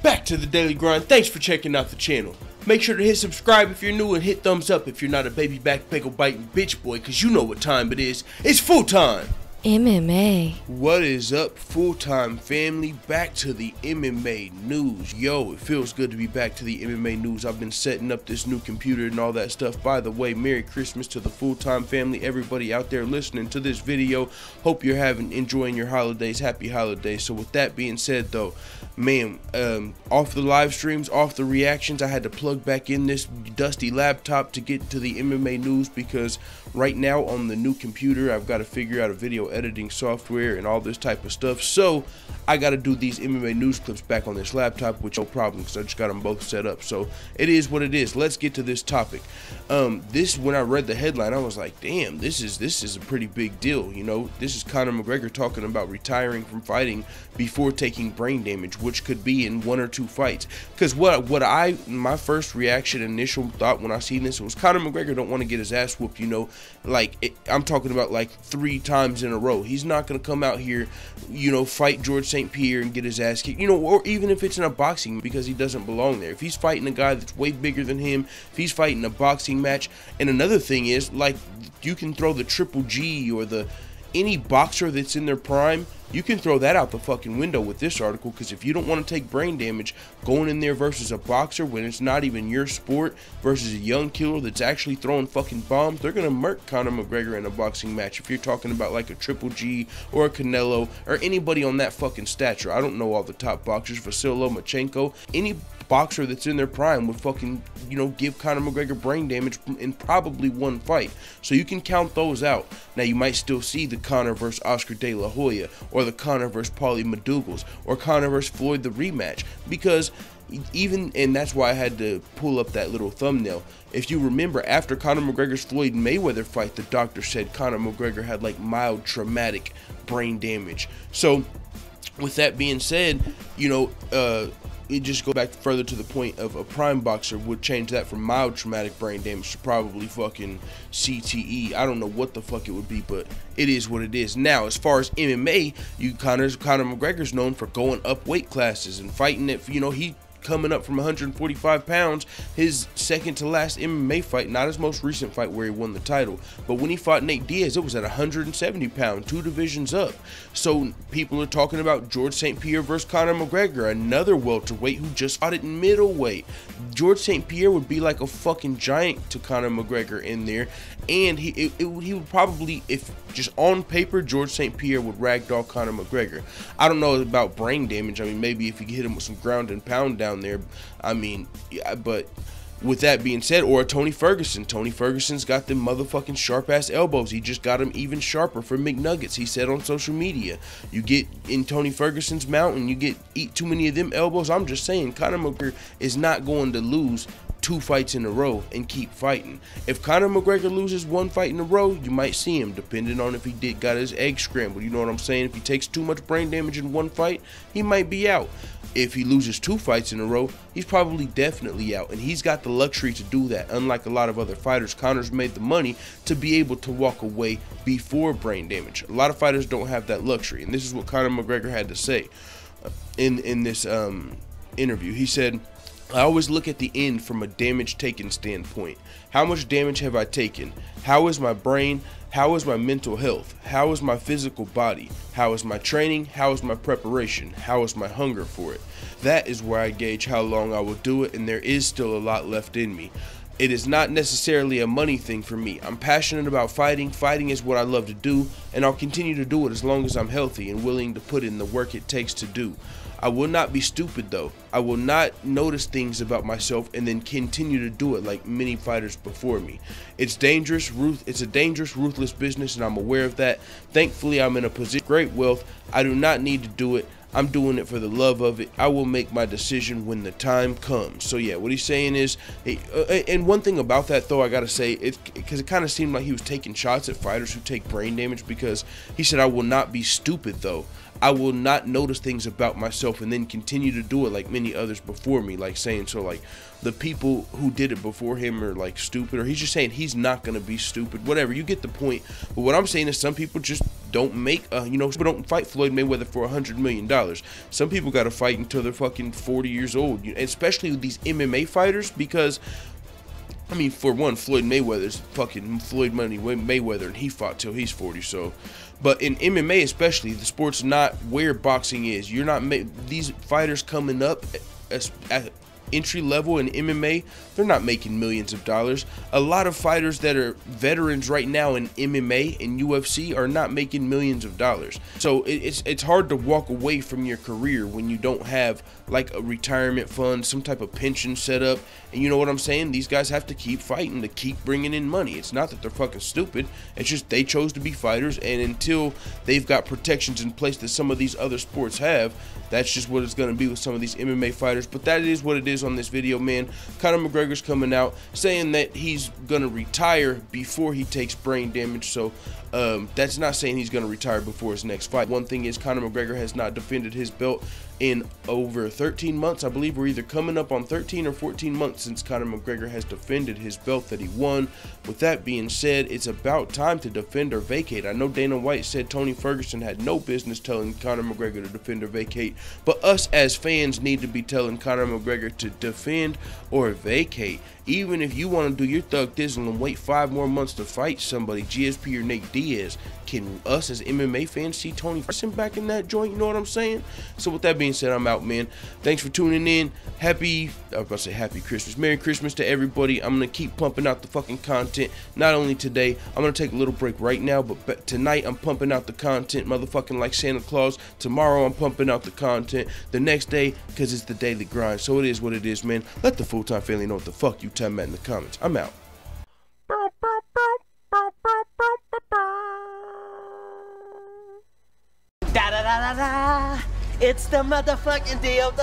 back to the Daily Grind. Thanks for checking out the channel. Make sure to hit subscribe if you're new and hit thumbs up if you're not a baby back pickle biting bitch boy, cause you know what time it is. It's full time. MMA. What is up, full-time family? Back to the MMA news. Yo, it feels good to be back to the MMA news. I've been setting up this new computer and all that stuff. By the way, Merry Christmas to the full-time family, everybody out there listening to this video. Hope you're enjoying your holidays. Happy holidays. So with that being said though, man, off the live streams, off the reactions, I had to plug back in this dusty laptop to get to the MMA news, because right now on the new computer I've got to figure out a video editing software and all this type of stuff, so I got to do these MMA news clips back on this laptop, which no problem because I just got them both set up. So it is what it is. Let's get to this topic. When I read the headline, I was like, damn, this is a pretty big deal. You know, this is Conor McGregor talking about retiring from fighting before taking brain damage, which could be in 1 or 2 fights. Because my first reaction, initial thought when I seen this was Conor McGregor don't want to get his ass whooped. You know, I'm talking about like 3 times in a row. He's not gonna come out here, you know, fight George St. Pierre and get his ass kicked. You know, or even if it's in a boxing, because he doesn't belong there. If he's fighting a guy that's way bigger than him, if he's fighting a boxing match. And another thing is, like, you can throw the Triple G or any boxer that's in their prime, you can throw that out the fucking window with this article, because if you don't want to take brain damage going in there versus a boxer when it's not even your sport, versus a young killer that's actually throwing fucking bombs, they're gonna murk Conor McGregor in a boxing match. If you're talking about like a Triple G or a Canelo or anybody on that fucking stature, I don't know all the top boxers, Vasily Lomachenko, any boxer that's in their prime would fucking, you know, give Conor McGregor brain damage in probably 1 fight. So you can count those out. Now you might still see the Conor versus Oscar De La Hoya, or the Conor versus Paulie McDougals, or Conor versus Floyd the rematch, because and that's why I had to pull up that little thumbnail. If you remember, after Conor McGregor's Floyd Mayweather fight, the doctor said Conor McGregor had like mild traumatic brain damage. So with that being said, you know, it just goes back further to the point of a prime boxer would change that from mild traumatic brain damage to probably fucking CTE. I don't know what the fuck it would be, but it is what it is. Now, as far as MMA, Conor McGregor's known for going up weight classes and fighting it. You know, he coming up from 145 pounds, his second to last MMA fight, not his most recent fight where he won the title, but when he fought Nate Diaz, it was at 170 pounds, 2 divisions up. So people are talking about George St. Pierre versus Conor McGregor, another welterweight who just fought at middleweight. George St. Pierre would be like a fucking giant to Conor McGregor in there, and he would probably, if just on paper, George St. Pierre would ragdoll Conor McGregor. I don't know about brain damage. I mean, maybe if you hit him with some ground and pound down there, I mean, yeah, but with that being said, or Tony Ferguson. Tony Ferguson's got them motherfucking sharp ass elbows. He just got them even sharper for McNuggets. He said on social media, you get in Tony Ferguson's mount and you eat too many of them elbows. I'm just saying, Conor McGregor is not going to lose 2 fights in a row and keep fighting. If Conor McGregor loses 1 fight in a row, you might see him, depending on if he got his egg scrambled. You know what I'm saying? If he takes too much brain damage in 1 fight, he might be out. If he loses 2 fights in a row, he's probably definitely out, and he's got the luxury to do that. Unlike a lot of other fighters, Conor's made the money to be able to walk away before brain damage. A lot of fighters don't have that luxury, and this is what Conor McGregor had to say in this interview. He said, I always look at the end from a damage taken standpoint. How much damage have I taken? How is my brain? How is my mental health? How is my physical body? How is my training? How is my preparation? How is my hunger for it? That is where I gauge how long I will do it, and there is still a lot left in me. It is not necessarily a money thing for me. I'm passionate about fighting. Fighting is what I love to do, and I'll continue to do it as long as I'm healthy and willing to put in the work it takes to do. I will not be stupid though. I will not notice things about myself and then continue to do it like many fighters before me. It's dangerous, it's a dangerous, ruthless business, and I'm aware of that. Thankfully, I'm in a position of great wealth. I do not need to do it. I'm doing it for the love of it. I will make my decision when the time comes. So yeah, what he's saying is, and one thing about that though, I gotta say, because it kind of seemed like he was taking shots at fighters who take brain damage, because he said, I will not be stupid though. I will not notice things about myself and then continue to do it like many others before me, like saying, so like the people who did it before him are like stupid, or he's just saying he's not gonna be stupid, whatever, you get the point. But what I'm saying is some people just don't make, people don't fight Floyd Mayweather for $100 million. Some people got to fight until they're fucking 40 years old, especially with these MMA fighters, because I mean, for one, Floyd Mayweather's fucking Floyd Money Mayweather, and he fought till he's 40. So, but in MMA especially, the sport's not where boxing is. You're not these fighters coming up at entry level in MMA, they're not making millions of dollars. A lot of fighters that are veterans right now in MMA and UFC are not making millions of dollars. So it's hard to walk away from your career when you don't have like a retirement fund, some type of pension set up. And you know what I'm saying? These guys have to keep fighting to keep bringing in money. It's not that they're fucking stupid. It's just they chose to be fighters, and until they've got protections in place that some of these other sports have, that's just what it's going to be with some of these MMA fighters. But that is what it is on this video, man. Conor McGregor's coming out saying that he's going to retire before he takes brain damage. So that's not saying he's going to retire before his next fight. One thing is, Conor McGregor has not defended his belt in over 13 months. I believe we're either coming up on 13 or 14 months since Conor McGregor has defended his belt that he won. With that being said, it's about time to defend or vacate. I know Dana White said Tony Ferguson had no business telling Conor McGregor to defend or vacate, but us as fans need to be telling Conor McGregor to defend or vacate. Even if you want to do your Thug Dizzle and wait 5 more months to fight somebody, GSP or Nate Diaz, can us as MMA fans see Tony Ferguson back in that joint? You know what I'm saying? So with that being said, I'm out, man. Thanks for tuning in. I was about to say Happy Christmas. Merry Christmas to everybody. I'm going to keep pumping out the fucking content. Not only today, I'm going to take a little break right now, but tonight I'm pumping out the content, motherfucking like Santa Claus. Tomorrow I'm pumping out the content. The next day, because it's the daily grind. So it is what it is, man. Let the full-time family know what the fuck you tell me in the comments. I'm out. Da da da da da. It's the motherfucking DOG.